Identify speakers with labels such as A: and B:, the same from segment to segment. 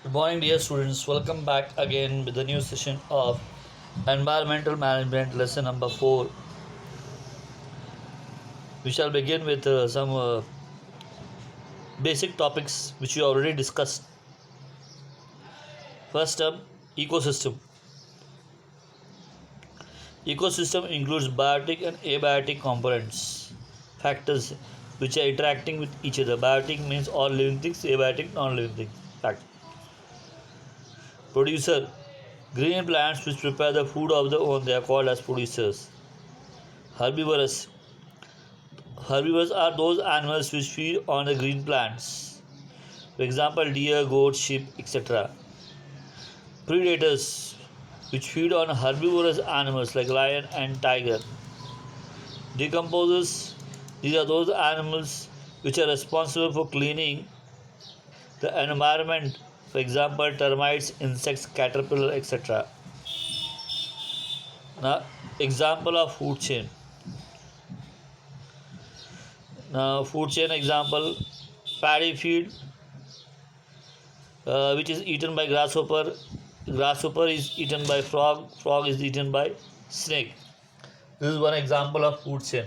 A: Good morning, dear students. Welcome back again with the new session of Environmental Management lesson number 4. We shall begin with some basic topics which we already discussed. First up, ecosystem. Ecosystem includes biotic and abiotic components, factors which are interacting with each other. Biotic means all living things, abiotic non-living things. Fact. Producer. Green plants which prepare the food of their own, they are called as producers. Herbivorous. Herbivores are those animals which feed on the green plants. For example, deer, goats, sheep, etc. Predators, which feed on herbivorous animals like lion and tiger. Decomposers, these are those animals which are responsible for cleaning the environment. For example, termites, insects, caterpillar, etc. Now, example of food chain. Now, food chain example: paddy feed, which is eaten by grasshopper. Grasshopper is eaten by frog. Frog is eaten by snake. This is one example of food chain.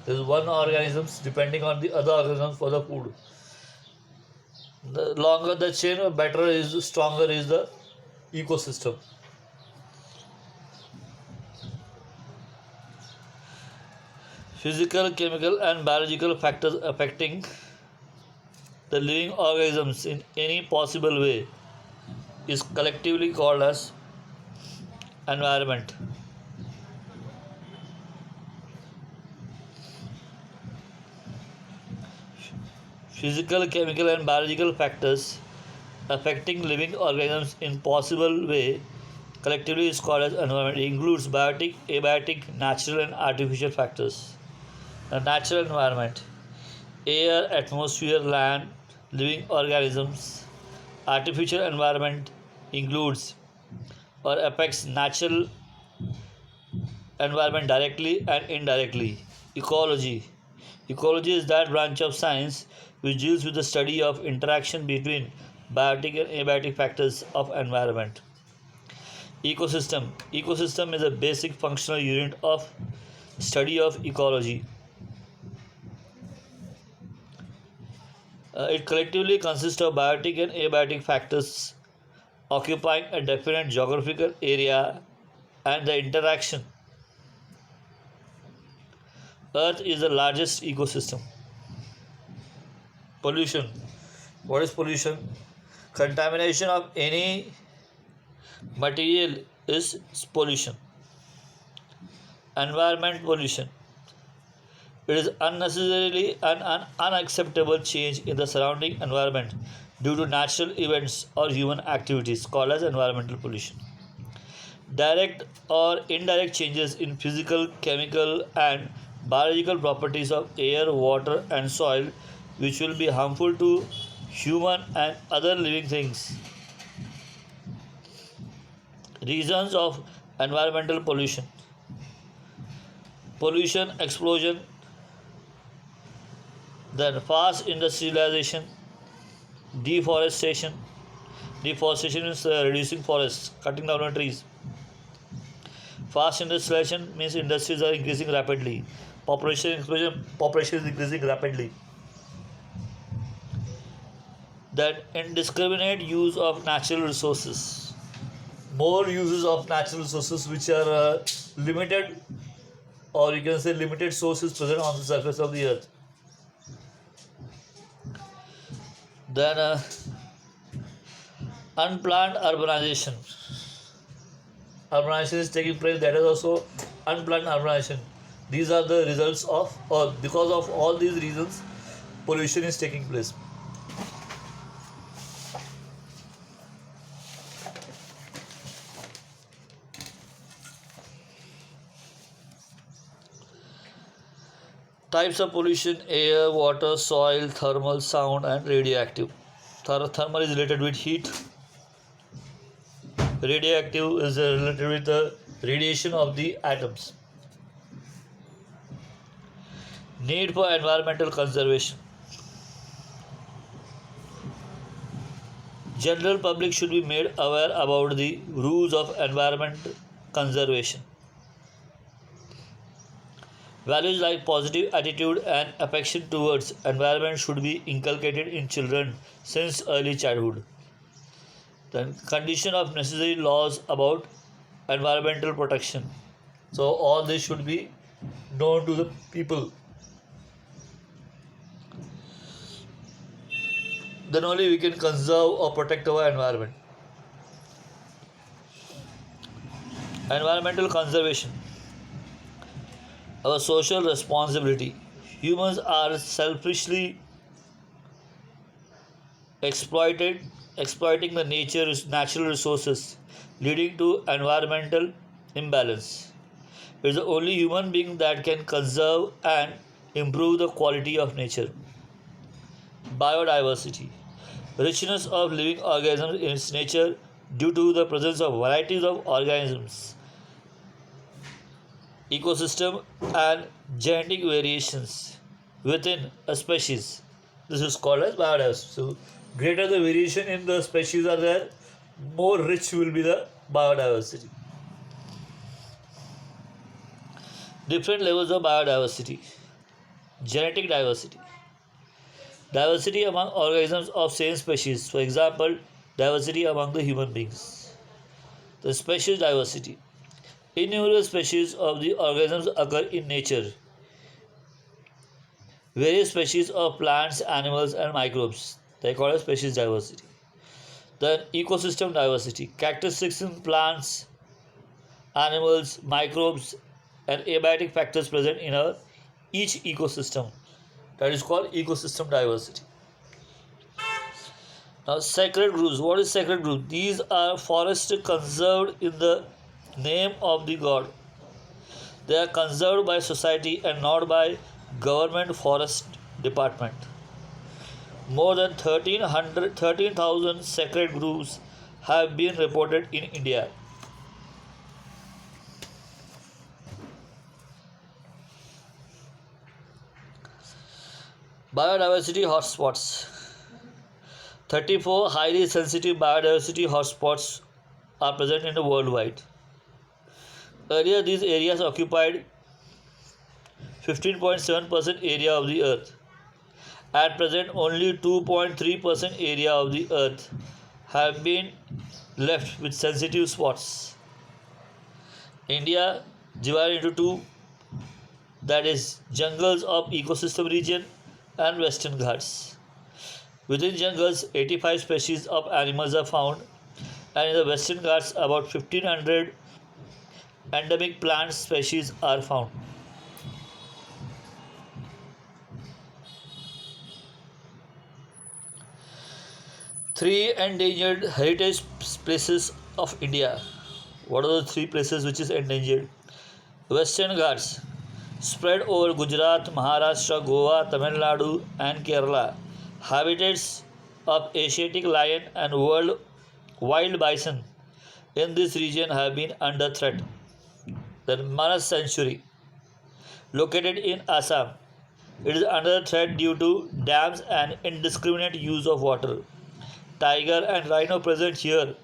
A: This is one organisms depending on the other organisms for the food. The longer the chain, better is stronger is the ecosystem. Physical, chemical, and biological factors affecting the living organisms in any possible way is collectively called as environment. Physical, chemical, and biological factors affecting living organisms in possible way collectively is called as environment. It includes biotic, abiotic, natural, and artificial factors. The natural environment: air, atmosphere, land, living organisms. Artificial environment includes or affects natural environment directly and indirectly. Ecology. Ecology is that branch of science which deals with the study of interaction between biotic and abiotic factors of environment. Ecosystem. Ecosystem is a basic functional unit of study of ecology. It collectively consists of biotic and abiotic factors occupying a definite geographical area and the interaction. Earth is the largest ecosystem. Pollution. What is pollution? Contamination of any material is pollution. Environment pollution. It is unnecessarily an unacceptable change in the surrounding environment due to natural events or human activities called as environmental pollution. Direct or indirect changes in physical, chemical, and biological properties of air, water, and soil which will be harmful to human and other living things. Reasons of environmental pollution: pollution, explosion, then fast industrialization, deforestation. Deforestation is reducing forests, cutting down on trees. Fast industrialization means industries are increasing rapidly. Population explosion, population is increasing rapidly. Then indiscriminate use of natural resources. More uses of natural resources which are limited, or you can say limited sources present on the surface of the earth. Then unplanned urbanization. Urbanization is taking place, that is also unplanned urbanization. These are the results of, or because of all these reasons, pollution is taking place. Types of pollution: air, water, soil, thermal, sound, and radioactive. Thermal is related with heat. Radioactive is related with the radiation of the atoms. Need for environmental conservation. General public should be made aware about the rules of environment conservation. Values like positive attitude and affection towards environment should be inculcated in children since early childhood. Then condition of necessary laws about environmental protection. So all this should be known to the people. Then only we can conserve or protect our environment. Environmental conservation. Our social responsibility. Humans are selfishly exploiting the natural resources, leading to environmental imbalance. It is the only human being that can conserve and improve the quality of nature. Biodiversity. Richness of living organisms in its nature due to the presence of varieties of organisms, ecosystem and genetic variations within a species. This is called as biodiversity. So, greater the variation in the species are there, more rich will be the biodiversity. Different levels of biodiversity. Genetic diversity. Diversity among organisms of same species. For example, diversity among the human beings. The species diversity. Innumerable species of the organisms occur in nature. Various species of plants, animals, and microbes. They call it species diversity. Then ecosystem diversity. Characteristics in plants, animals, microbes, and abiotic factors present in each ecosystem. That is called ecosystem diversity. Now, sacred groves. What is sacred grove? These are forests conserved in the name of the god. They are conserved by society and not by government forest department. More than 13,000 sacred groves have been reported in India. Biodiversity hotspots. 34 highly sensitive biodiversity hotspots are present in the worldwide. Earlier, these areas occupied 15.7% area of the earth. At present, only 2.3% area of the earth have been left with sensitive spots. India divided into two, that is jungles of ecosystem region and Western Ghats. Within jungles, 85 species of animals are found, and in the Western Ghats, about 1500 endemic plant species are found. Three endangered heritage places of India. What are the three places which is endangered? Western Ghats, spread over Gujarat, Maharashtra, Goa, Tamil Nadu, and Kerala. Habitats of Asiatic lion and wild bison in this region have been under threat. The Manas Sanctuary, located in Assam, it is under threat due to dams and indiscriminate use of water. Tiger and rhino present here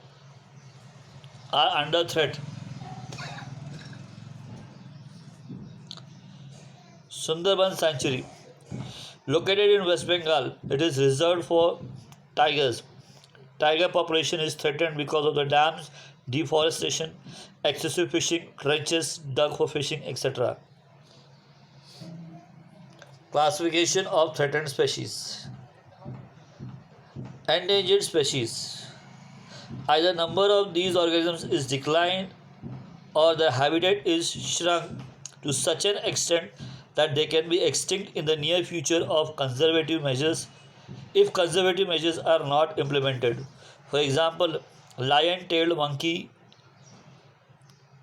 A: are under threat. Sundarban Sanctuary, located in West Bengal, it is reserved for tigers. Tiger population is threatened because of the dams, deforestation, excessive fishing, trenches dug for fishing, etc. Classification of threatened species. Endangered species. Either number of these organisms is declined or their habitat is shrunk to such an extent that they can be extinct in the near future of conservative measures if conservative measures are not implemented. For example, lion-tailed monkey,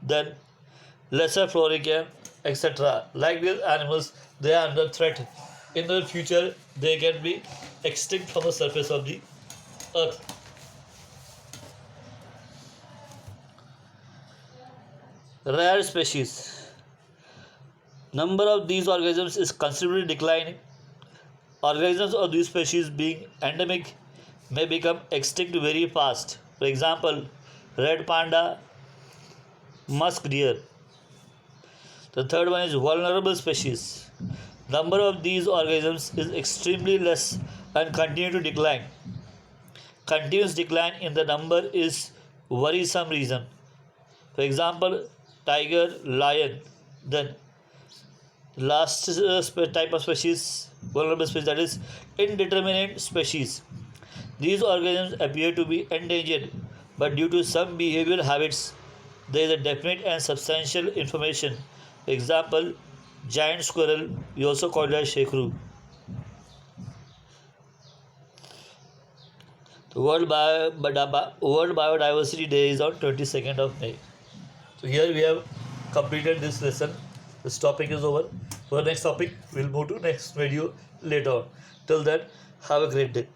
A: then lesser florican, etc. Like these animals, they are under threat. In the future, they can be extinct from the surface of the earth. Rare species. Number of these organisms is considerably declining. Organisms of these species being endemic may become extinct very fast. For example, red panda, musk deer. The third one is vulnerable species. Number of these organisms is extremely less and continue to decline. Continuous decline in the number is worrisome reason. For example, tiger, lion. Then last type of species, vulnerable species, that is indeterminate species. These organisms appear to be endangered, but due to some behavioral habits, there is a definite and substantial information. For example, giant squirrel, we also call it as shekru. The World Biodiversity Day is on 22nd of May. So here we have completed this lesson. This topic is over. For the next topic, we'll move to next video later on. Till then, have a great day.